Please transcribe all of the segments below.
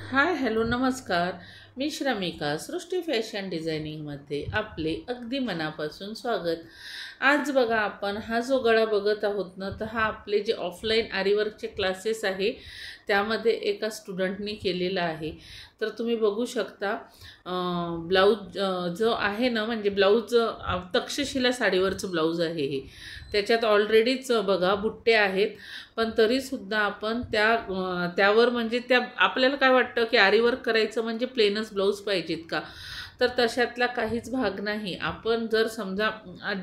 Hi hello नमस्कार. मी श्रमिका सृष्टी fashion डिझायनिंगमध्ये आपले अगदी मनापासून स्वागत. आज बघा आपण हा जो गळा बघत आहोत ना, तर हा आपले जे ऑफलाईन आरीवर्कचे क्लासेस आहे त्यामध्ये एका स्टुडंटनी केलेला आहे. तर तुम्ही बघू शकता ब्लाऊज जो आहे ना, म्हणजे ब्लाऊज तक्षशिला साडीवरचं ब्लाऊज आहे हे. त्याच्यात ऑलरेडीच बघा बुट्टे आहेत, पण तरीसुद्धा आपण त्यावर म्हणजे आपल्याला काय वाटतं की आरी वर्क करायचं म्हणजे प्लेनच ब्लाऊज पाहिजेत का, तर तशातला काहीच भाग नाही. आपण जर समजा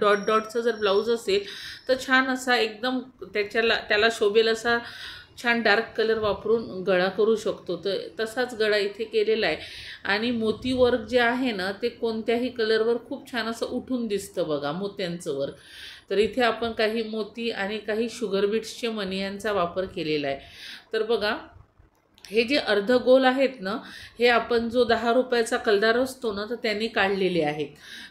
डॉट डॉटचं जर ब्लाऊज असेल तर छान असा एकदम त्याला शोभेल असा छान डार्क कलर वापरून गळा करू शकतो. तर तसाच गळा इथे केलेला आहे. आणि मोती वर्क जे आहे ना, ते कोणत्याही कलरवर खूप छान असं उठून दिसतं बघा, मोत्यांचं वर्क. तर इथे आपण काही मोती आणि काही शुगर बीट्सचे मणी यांचा वापर केलेला आहे. तर बघा, हे जे अर्ध गोल आहेत ना, हे आपण जो 10 रुपयाचा कलदार असतो ना, तर त्यांनी काढलेले आहेत.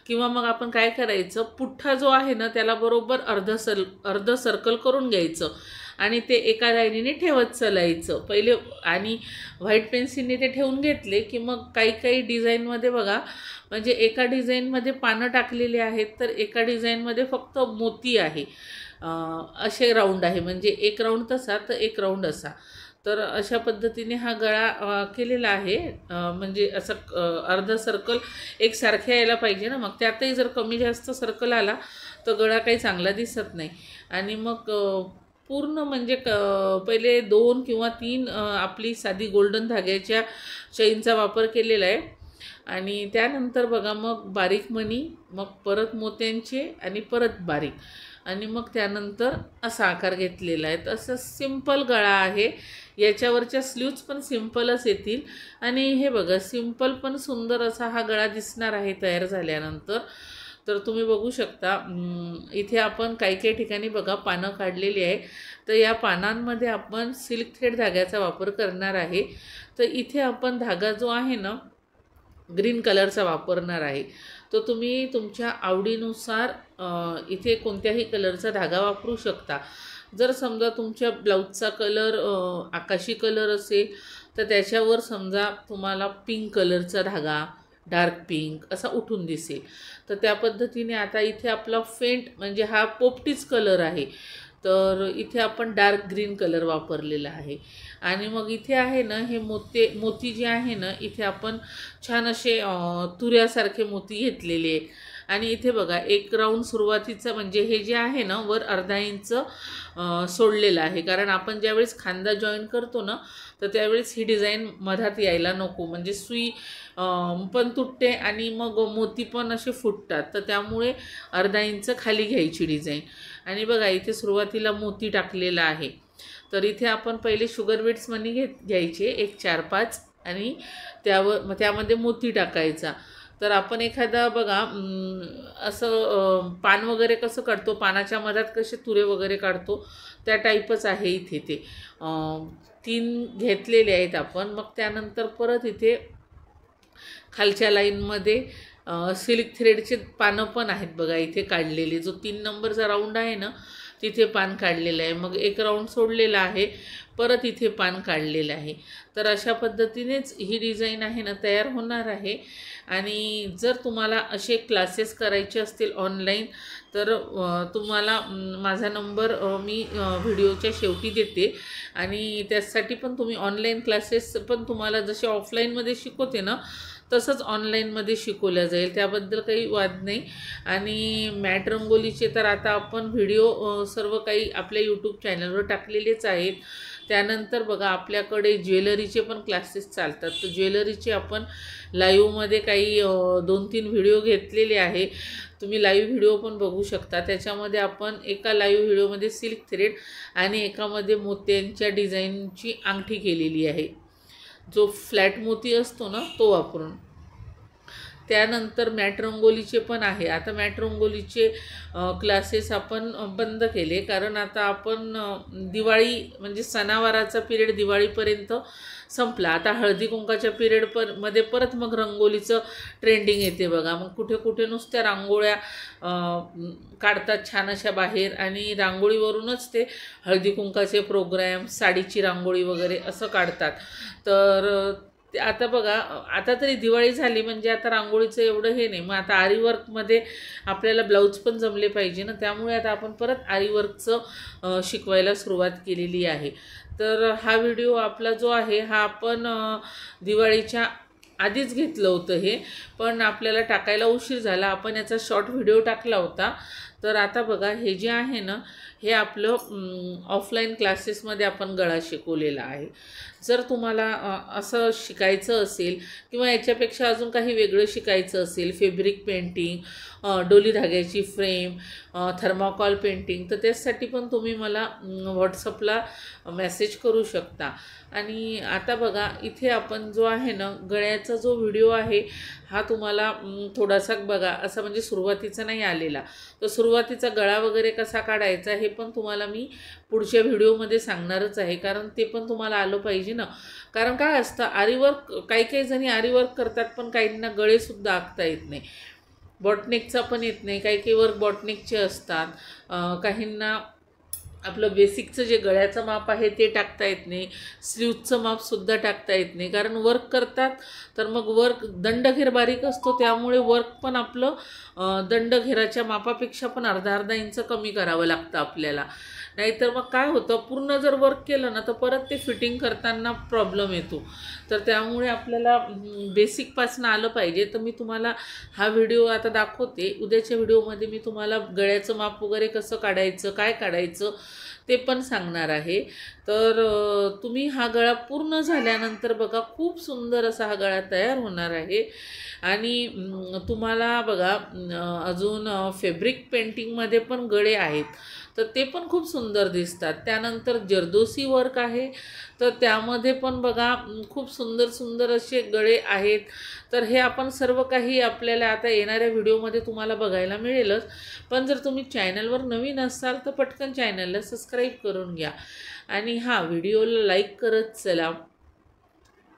किंवा मग आपण काय करायचं, पुठ्ठा जो आहे ना त्याला बरोबर अर्ध सर्कल करून घ्यायचं आणि ते एका लाईनीने ठेवत चालायचं पहिले. आणि व्हाईट पेन्सिलने ते ठेवून घेतले की मग काही काही डिझाईनमध्ये बघा, म्हणजे एका डिझाईनमध्ये पानं टाकलेली आहेत तर एका डिझाईनमध्ये फक्त मोती आहे. असे राऊंड आहे, म्हणजे एक राऊंड तसा तर एक राऊंड असा. तर अशा पद्धतीने हा गळा केलेला आहे. म्हणजे असं अर्ध सर्कल एकसारख्या यायला पाहिजे ना, मग त्यातही जर कमी जास्त सर्कल आला तर गळा काही चांगला दिसत नाही. आणि मग पूर्ण म्हणजे पहिले 2 किंवा 3 आपली साधी गोल्डन धाग्याच्या चेनचा वापर केलेला आहे. आणि त्यानंतर बघा मग बारीक मणी, मग परत मोत्यांचे आणि परत बारीक, आणि मग त्यानंतर असा आकार घेतलेला आहे. असं सिंपल गळा आहे. याच्यावरच्या स्लीव्ज पण सिंपलच येतील. आणि हे बघा, सिंपल पण सुंदर असा हा गळा दिसणार आहे तयार झाल्यानंतर. तर तुम्ही बघू शकता, इथे आपण काही ठिकाणी बघा पानं काढलेली आहे. तर या पानांमध्ये आपण सिल्क थ्रेड धाग्याचा वापर करणार आहे. तर इथे आपण धागा जो आहे ना, ग्रीन कलरचा वापरणार आहे. तो तुम्ही तुमच्या आवडीनुसार इथे कोणत्याही कलरचा धागा वापरू शकता. जर समजा तुमच्या ब्लाऊजचा कलर आकाशी कलर असेल तर त्याच्यावर समजा तुम्हाला पिंक कलरचा धागा, डार्क पिंक असा उठून दिसेल. तर त्या पद्धतीने आता इथे आपला फेंट म्हणजे हा पोपटीच कलर आहे, तर इथे आपण डार्क ग्रीन कलर वापरलेला आहे. आणि मग इथे आहे ना, हे मोती जे आहे ना, इथे आपण छान असे तुऱ्यासारखे मोती घेतलेले आहेत. आणि इथे बघा एक राऊंड सुरुवातीचं म्हणजे हे जे आहे ना, वर अर्धा इंच सोडलेलं आहे. कारण आपण ज्यावेळेस खांदा जॉईन करतो ना, तर त्यावेळेस ही डिझाईन मधात यायला नको, म्हणजे सुई पण तुटते आणि मग मोती पण असे फुटतात. तर त्यामुळे अर्धा इंच खाली घ्यायची डिझाईन. आणि बघा इथे सुरुवातीला मोती टाकलेला आहे. तर इथे आपण पहिले शुगर बीट्स मनी घ्यायचे एक 4-5 आणि त्यामध्ये मोती टाकायचा. तर आपण एखादा बघा असं पान वगैरे कसं काढतो, पानाच्या मधात कसे तुरे वगैरे काढतो, त्या टाईपच आहे इथे ते. 3 घेतलेले आहेत आपण. मग त्यानंतर परत इथे खालच्या लाईनमध्ये सिल्क थ्रेडचे पानं पण आहेत बघा इथे काढलेले. जो 3 नंबरचा राऊंड आहे ना, तिथे पान काढलेलं आहे. मग एक राऊंड सोडलेला आहे, परत इथे पान काढलेलं आहे. तर अशा पद्धतीनेच ही डिझाईन आहे ना तयार होणार आहे. आणि जर तुम्हाला असे क्लासेस करायचे असतील ऑनलाईन तर तुम्हाला माझा नंबर मी व्हिडिओच्या शेवटी देते. आणि त्यासाठी पण तुम्ही ऑनलाईन क्लासेस पण तुम्हाला जसे ऑफलाईनमध्ये शिकवते ना, तसंच ऑनलाईनमध्ये शिकवल्या जाईल, त्याबद्दल काही वाद नाही. आणि मॅट रंगोलीचे तर आता आपण व्हिडिओ सर्व काही आपल्या यूट्यूब चॅनलवर टाकलेलेच आहेत. त्यानंतर बघा आपल्याकडे ज्वेलरीचे पण क्लासेस चालतात. तर ज्वेलरीचे आपण लाईव्हमध्ये काही 2-3 व्हिडिओ घेतलेले आहे. तुम्ही लाईव्ह व्हिडिओ पण बघू शकता. त्याच्यामध्ये आपण एका लाईव्ह व्हिडिओमध्ये सिल्क थ्रेड आणि एकामध्ये मोत्यांच्या डिझाईनची अंगठी केलेली आहे, जो फ्लॅट मोती असतो ना तो वापरून. त्यानंतर मॅट रंगोलीचे पण आहे. आता मॅट रंगोलीचे क्लासेस आपण बंद केले, कारण आता आपण दिवाळी म्हणजे सणावाराचा पिरियड दिवाळीपर्यंत संपला. आता हळदी कुंकाच्या मध्ये परत मग रंगोलीचं ट्रेंडिंग येते बघा. मग कुठे कुठे नुसत्या रांगोळ्या काढतात छान अशा बाहेर, आणि रांगोळीवरूनच ते हळदी कुंकाचे प्रोग्रॅम, साडीची रांगोळी वगैरे असं काढतात. तर ते आता बघा, आता तरी दिवाळी झाली म्हणजे आता रांगोळीचं एवढं हे नाही, मग आता आरीवर्कमध्ये आपल्याला ब्लाऊज पण जमले पाहिजे ना, त्यामुळे आता आपण परत आरीवर्कचं शिकवायला सुरुवात केलेली आहे. तर हा व्हिडिओ आपला जो आहे हा आपण दिवाळीच्या आधीच घेतलं होतं हे, पण आपल्याला टाकायला उशीर झाला, आपण याचा शॉर्ट व्हिडिओ टाकला होता. तर आता बघा, हे जे आहे ना, हे आपलं ऑफलाईन क्लासेसमध्ये आपण गळा शिकवलेला आहे. जर तुम्हाला असं शिकायचं असेल किंवा याच्यापेक्षा अजून काही वेगळं शिकायचं असेल, फॅब्रिक पेंटिंग, डोली धाग्याची फ्रेम, थर्माकॉल पेंटिंग, तर त्यासाठी पण तुम्ही मला व्हॉट्सअपला मेसेज करू शकता. आणि आता बघा, इथे आपण जो आहे ना, गळ्याचा जो व्हिडिओ आहे हा तुम्हाला थोडासा बघा असा म्हणजे सुरुवातीचा नाही आलेला, तर सुरुवातीचा गळा वगैरे कसा काढायचा हे पण तुम्हाला मी पुढच्या व्हिडिओमध्ये सांगणारच आहे, कारण ते पण तुम्हाला आलं पाहिजे ना. कारण काय असतं, आरीवर्क काही काही जणी आरीवर्क करतात, पण काहींना गळेसुद्धा आखता येत नाही, बॉटनेकचा पण येत नाही, काही काही वर्क बॉटनेकचे असतात, काहींना आपलं बेसिकचं जे गळ्याचं माप आहे ते टाकता येत नाही, स्लीवचं मापसुद्धा टाकता येत नाही, कारण वर्क करतात तर मग वर्क दंडघेर बारीक असतो, त्यामुळे वर्क पण आपलं दंडघेराच्या मापापेक्षा पण अर्धा इंच कमी करावं लागतं आपल्याला. नाहीतर मग काय होतं, पूर्ण जर वर्क केलं ना तर परत ते फिटिंग करताना प्रॉब्लेम येतो. तर त्यामुळे आपल्याला बेसिकपासून आलं पाहिजे. तर मी तुम्हाला हा व्हिडिओ आता दाखवते. उद्याच्या व्हिडिओमध्ये मी तुम्हाला गळ्याचं माप वगैरे कसं काढायचं, काय काढायचं ते पण सांगणार आहे. तर तुम्ही हा गळा पूर्ण झाल्यानंतर बघा, खूप सुंदर असा हा गळा तयार होणार आहे. आणि तुम्हाला बघा, अजून फॅब्रिक पेंटिंगमध्ये पण गळे आहेत, तर ते पण खूप सुंदर दिसतात. त्यानंतर जरदोसी वर्क आहे, तर त्यामध्ये पण बघा खूप सुंदर सुंदर असे गळे आहेत. तर हे आपण सर्व काही आपल्याला आता येणाऱ्या व्हिडिओमध्ये तुम्हाला बघायला मिळेलच. पण जर तुम्ही चॅनलवर नवीन असाल तर पटकन चॅनलला सबस्क्राईब करून घ्या आणि हा व्हिडिओला लाईक करत चला.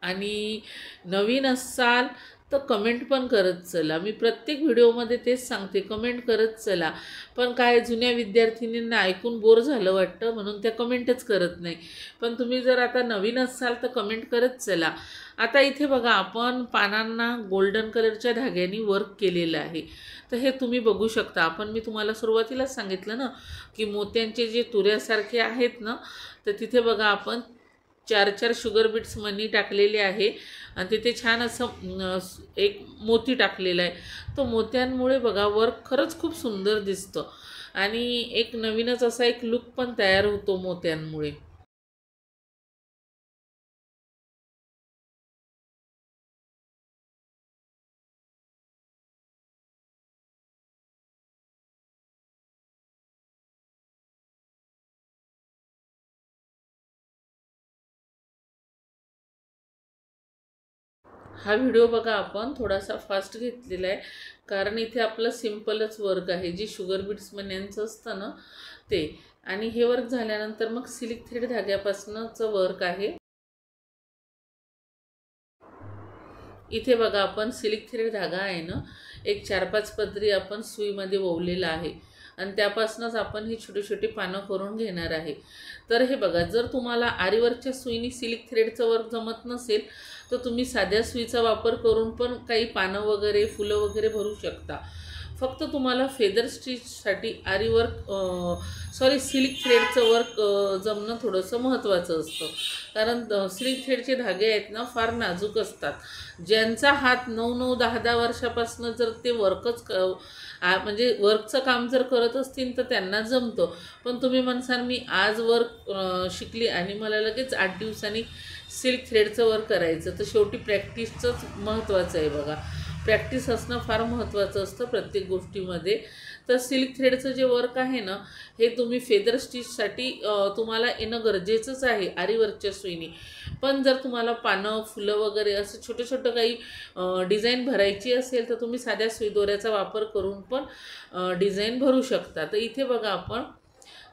आणि नवीन असाल तर कमेंट पण करत चला. मी प्रत्येक व्हिडिओमध्ये तेच सांगते, कमेंट करत चला. पण काय, जुन्या विद्यार्थिनींना ऐकून बोर झालं वाटतं म्हणून त्या कमेंटच करत नाही. पण तुम्ही जर आता नवीन असाल तर कमेंट करत चला. आता इथे बघा, आपण पानांना गोल्डन कलरच्या धाग्याने वर्क केलेलं आहे. तर हे तुम्ही बघू शकता. मी तुम्हाला सुरुवातीलाच सांगितलं ना की मोत्यांचे जे तुऱ्यासारखे आहेत ना, तर तिथे बघा आपण 4 शुगर बीट्स मनी टाकलेले आहे आणि तिथे छान असं एक मोती टाकलेला आहे. तो मोत्यांमुळे बघा वर्क खरंच खूप सुंदर दिसतं आणि एक नवीनच असा एक लुक पण तयार होतो मोत्यांमुळे. हा व्हिडिओ बघा आपण थोडासा फास्ट घेतलेला आहे, कारण इथे आपलं सिम्पलच वर्क आहे, जे शुगर बीट्स मण्यांचं असतं ना ते. आणि हे वर्क झाल्यानंतर मग सिल्क थ्रेड धाग्यापासूनचं वर्क आहे. इथे बघा, आपण सिल्क थ्रेड धागा आहे ना, एक 4-5 पदरी आपण सुईमध्ये ओवलेला आहे आणि त्यापासूनच आपण ही छोटी छोटी पानं करून घेणार आहे. तर हे बघा, जर तुम्हाला आरीवर्कच्या सुईनी सिल्क थ्रेडचं वर्क जमत नसेल तर तुम्ही साध्या सुईचा वापर करून पण काही पानं वगैरे फुलं वगैरे भरू शकता. फक्त तुम्हाला फेदर स्टिचसाठी सिल्क थ्रेडचं वर्क जमणं थोडंसं महत्त्वाचं असतं, कारण सिल्क थ्रेडचे धागे आहेत ना फार नाजूक असतात. ज्यांचा हात 9-9, 10-10 वर्षापासून जर ते म्हणजे वर्कचं काम जर करत असतील तर त्यांना जमतं. पण तुम्ही म्हणसाल मी आज वर्क शिकली आणि मला लगेच 8 दिवसांनी सिल्क थ्रेडचं वर्क करायचं, तर शेवटी प्रॅक्टिसचंच महत्त्वाचं आहे बघा. प्रॅक्टिस असणं फार महत्त्वाचं असतं प्रत्येक गोष्टीमध्ये. तर सिल्क थ्रेडचं जे वर्क आहे ना, हे तुम्ही फेदर स्टिचसाठी तुम्हाला येणं गरजेचंच आहे आरीवर्कच्या सुईने. पण जर तुम्हाला पानं फुलं वगैरे असं छोटं छोटं काही डिझाईन भरायची असेल तर तुम्ही साध्या सुई दोऱ्याचा वापर करून पण डिझाईन भरू शकता. तर इथे बघा, आपण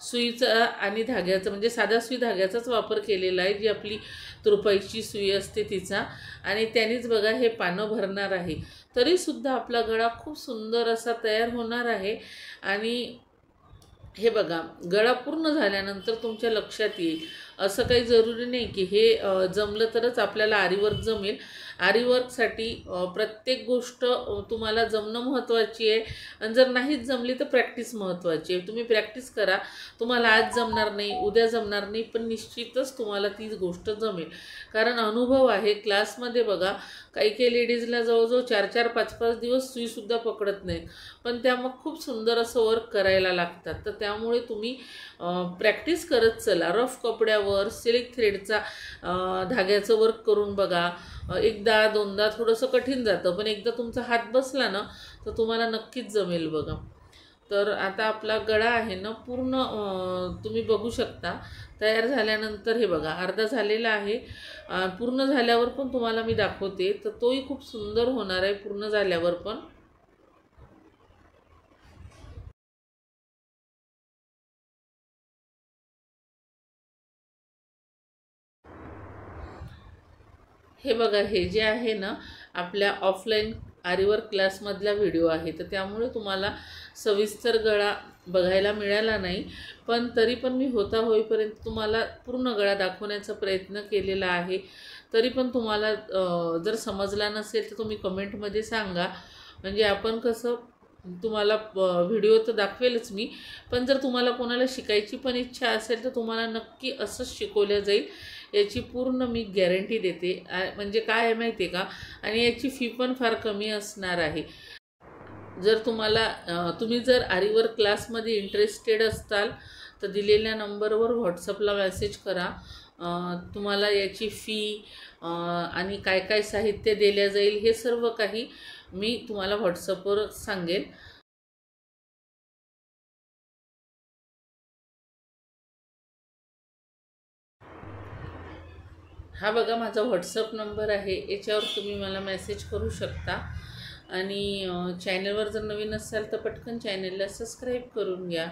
सुईचा आणि धाग्याचा म्हणजे साध्या सुई धाग्याचाच वापर केलेला आहे, जी आपली तुरपाईची सुई असते तिचा, आणि त्यानेच बघा हे पानं भरणार आहे. तरीसुद्धा आपला गळा खूप सुंदर असा तयार होणार आहे. आणि हे बघा, गळा पूर्ण झाल्यानंतर तुमच्या लक्षात येईल असं काही जरुरी नाही की हे जमलं तरच आपल्याला आरीवर्क जमेल. आरीवर्कसाठी प्रत्येक गोष्ट तुम्हाला जमणं महत्त्वाची आहे आणि जर नाहीच जमली तर प्रॅक्टिस महत्त्वाची आहे. तुम्ही प्रॅक्टिस करा. तुम्हाला आज जमणार नाही, उद्या जमणार नाही, पण निश्चितच तुम्हाला ती गोष्ट जमेल. कारण अनुभव आहे. क्लासमध्ये बघा काही काही लेडीजला जवळजवळ 4-4, 5-5 दिवस सुईसुद्धा पकडत नाहीत, पण त्या मग खूप सुंदर असं वर्क करायला लागतात. तर त्यामुळे तुम्ही प्रॅक्टिस करत चला. रफ कपड्यावर सिल्क थ्रेडचा धाग्याचं वर्क करून बघा. एकदा दोनदा थोडंसं कठीण जातं, पण एकदा तुमचा हात बसला ना तर तुम्हाला नक्कीच जमेल बघा. तर आता आपला गळा आहे ना पूर्ण तुम्ही बघू शकता तयार झाल्यानंतर. हे बघा अर्धा झालेला आहे. पूर्ण झाल्यावर पण तुम्हाला मी दाखवते, तर तोही खूप सुंदर होणार आहे पूर्ण झाल्यावर पण. हे बघा हे जे आहे ना आपल्या ऑफलाईन आरीवर्क क्लासमधला व्हिडिओ आहे, तर त्यामुळे तुम्हाला सविस्तर गळा बघायला मिळाला नाही, पण तरी पण मी होता होईपर्यंत तुम्हाला पूर्ण गळा दाखवण्याचा प्रयत्न केलेला आहे. तरी पण तुम्हाला जर समजला नसेल तर तुम्ही कमेंटमध्ये सांगा. म्हणजे आपण कसं तुम्हाला व्हिडिओ तर दाखवेलच मी, पण जर तुम्हाला कोणाला शिकायची पण इच्छा असेल तर तुम्हाला नक्की असंच शिकवलं जाईल याची पूर्ण मी गॅरंटी देते. म्हणजे काय आहे माहिती आहे का, आणि याची फी पण फार कमी असणार आहे. जर तुम्ही जर आरीवर्क क्लासमध्ये इंटरेस्टेड असाल तर दिलेल्या नंबरवर व्हॉट्सअपला मेसेज करा. तुम्हाला याची फी आणि काय काय साहित्य दिले जाईल हे सर्व काही मी तुम्हाला व्हॉट्सअपवर सांगेन. हा बघा माझा व्हॉट्सअप नंबर आहे, याच्यावर तुम्ही मला मेसेज करू शकता. आणि चॅनलवर जर नवीन असाल तर पटकन चॅनलला सबस्क्राईब करून घ्या.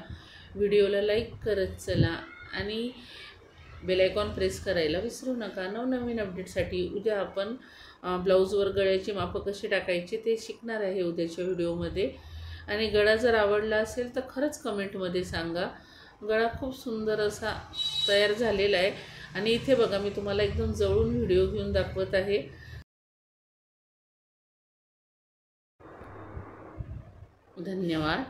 व्हिडिओला लाईक करत चला आणि बेल आयकॉन प्रेस करायला विसरू नका. नवनवीन अपडेटसाठी उद्या आपण ब्लाऊजवर गळ्याची मापं कशी टाकायची ते शिकणार आहे उद्याच्या व्हिडिओमध्ये. आणि गळा जर आवडला असेल तर खरंच कमेंटमध्ये सांगा. गळा खूप सुंदर असा तयार झालेला आहे. आणि इथे बघा मी तुम्हाला एकदम जवळून व्हिडिओ घेऊन दाखवत आहे. धन्यवाद.